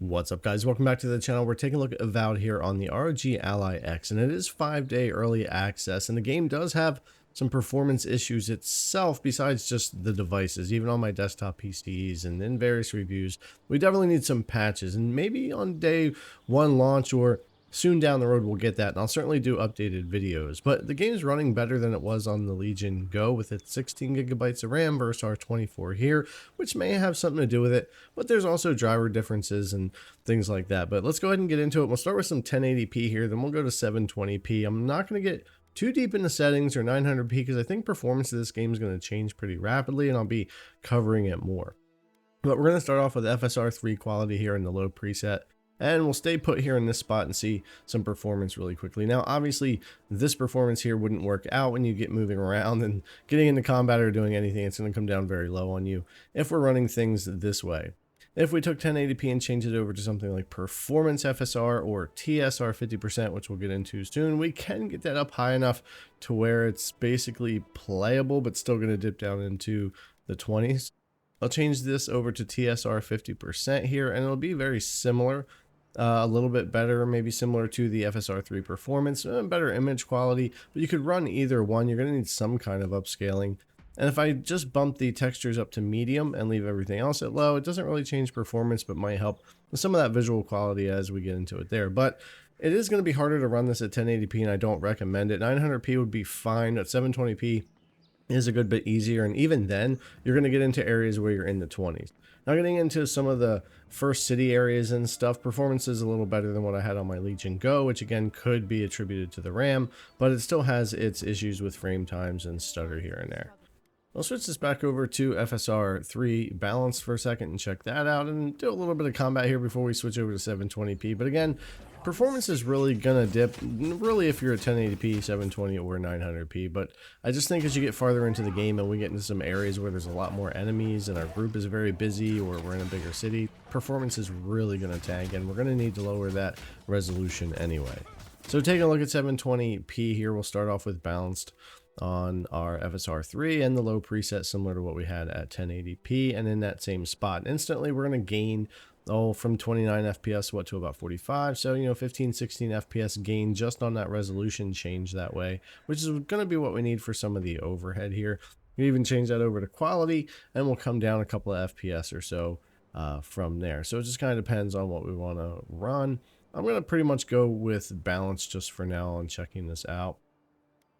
What's up, guys? Welcome back to the channel. We're taking a look at Avowed here on the ROG Ally X, and it is 5-day early access, and the game does have some performance issues itself besides just the devices. Even on my desktop PCs and in various reviews, we definitely need some patches, and maybe on day one launch or soon down the road we'll get that, and I'll certainly do updated videos. But the game's running better than it was on the Legion Go with its 16 gigabytes of RAM versus our 24 here, which may have something to do with it, but there's also driver differences and things like that. But let's go ahead and get into it. We'll start with some 1080p here, then we'll go to 720p. I'm not going to get too deep into settings or 900p because I think performance of this game is going to change pretty rapidly, and I'll be covering it more. But we're going to start off with FSR 3 quality here in the low preset. And we'll stay put here in this spot and see some performance really quickly. Now, obviously, this performance here wouldn't work out when you get moving around and getting into combat or doing anything. It's going to come down very low on you if we're running things this way. If we took 1080p and changed it over to something like Performance FSR or TSR 50%, which we'll get into soon, we can get that up high enough to where it's basically playable, but still going to dip down into the 20s. I'll change this over to TSR 50% here, and it'll be very similar. A little bit better, maybe similar to the FSR 3 performance, better image quality, but you could run either one. You're going to need some kind of upscaling. And if I just bump the textures up to medium and leave everything else at low, it doesn't really change performance, but might help with some of that visual quality as we get into it there. But it is going to be harder to run this at 1080p, and I don't recommend it. 900p would be fine. At 720p is a good bit easier, and even then, you're going to get into areas where you're in the 20s. Now, getting into some of the first city areas and stuff, performance is a little better than what I had on my Legion Go, which again could be attributed to the RAM, but it still has its issues with frame times and stutter here and there. I'll switch this back over to FSR 3 balanced for a second and check that out and do a little bit of combat here before we switch over to 720p. But again, performance is really gonna dip really if you're at 1080p, 720 or 900p. But I just think as you get farther into the game and we get into some areas where there's a lot more enemies and our group is very busy or we're in a bigger city, performance is really gonna tank, and we're gonna need to lower that resolution anyway. So taking a look at 720p here, we'll start off with balanced on our FSR 3 and the low preset similar to what we had at 1080p, and in that same spot instantly we're going to gain from 29 FPS to about 45, so 15-16 FPS gain just on that resolution change that way, which is going to be what we need for some of the overhead here. We even change that over to quality and we'll come down a couple of FPS or so from there. So it just kind of depends on what we want to run. I'm going to pretty much go with balance just for now on checking this out.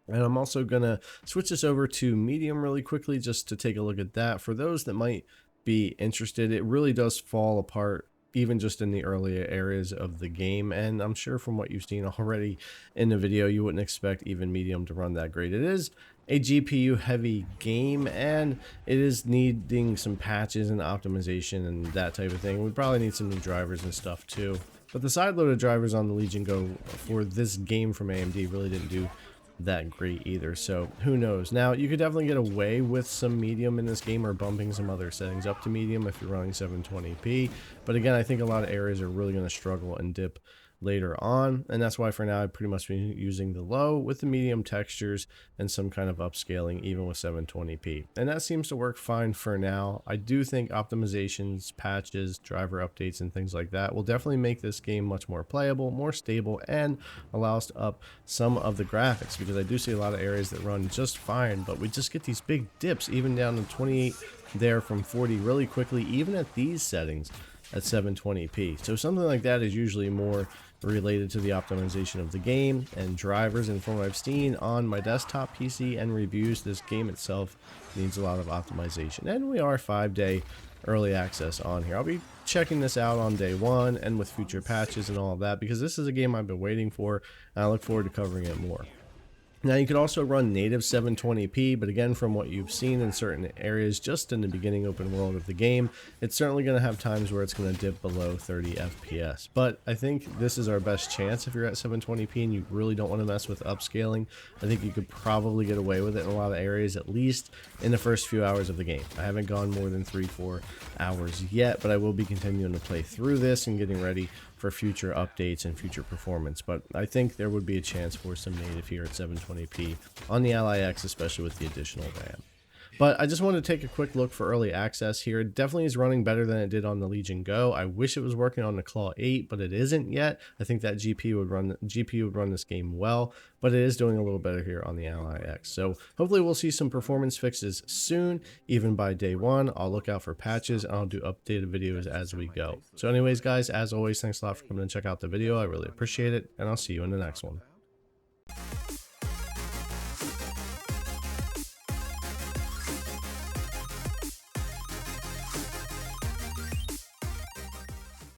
And I'm also going to switch this over to medium really quickly just to take a look at that. For those that might be interested, it really does fall apart even just in the earlier areas of the game. And I'm sure from what you've seen already in the video, you wouldn't expect even medium to run that great. It is a GPU heavy game and it is needing some patches and optimization and that type of thing. We probably need some new drivers and stuff too. But the side-loaded drivers on the Legion Go for this game from AMD really didn't do that great either, so who knows. Now you could definitely get away with some medium in this game or bumping some other settings up to medium if you're running 720p, but again I think a lot of areas are really going to struggle and dip later on, and that's why for now I'd pretty much be using the low with the medium textures and some kind of upscaling even with 720p, and that seems to work fine for now. I do think optimizations, patches, driver updates and things like that will definitely make this game much more playable, more stable, and allow us to up some of the graphics, because I do see a lot of areas that run just fine, but we just get these big dips even down to 28 there from 40 really quickly even at these settings at 720p. So something like that is usually more related to the optimization of the game and drivers, and from what I've seen on my desktop PC and reviews, this game itself needs a lot of optimization, and we are 5-day early access on here. I'll be checking this out on day one and with future patches and all of that, because this is a game I've been waiting for and I look forward to covering it more. Now you could also run native 720p, but again from what you've seen in certain areas just in the beginning open world of the game, it's certainly going to have times where it's going to dip below 30 FPS. But I think this is our best chance if you're at 720p and you really don't want to mess with upscaling. I think you could probably get away with it in a lot of areas, at least in the first few hours of the game. I haven't gone more than 3-4 hours yet, but I will be continuing to play through this and getting ready for future updates and future performance. But I think there would be a chance for some native here at 720p on the Ally X, especially with the additional RAM. But I just wanted to take a quick look for early access here. It definitely is running better than it did on the Legion Go. I wish it was working on the Claw 8, but it isn't yet. I think that GPU would run this game well, but it is doing a little better here on the Ally X. So hopefully we'll see some performance fixes soon, even by day one. I'll look out for patches and I'll do updated videos as we go. So anyways, guys, as always, thanks a lot for coming and check out the video. I really appreciate it, and I'll see you in the next one.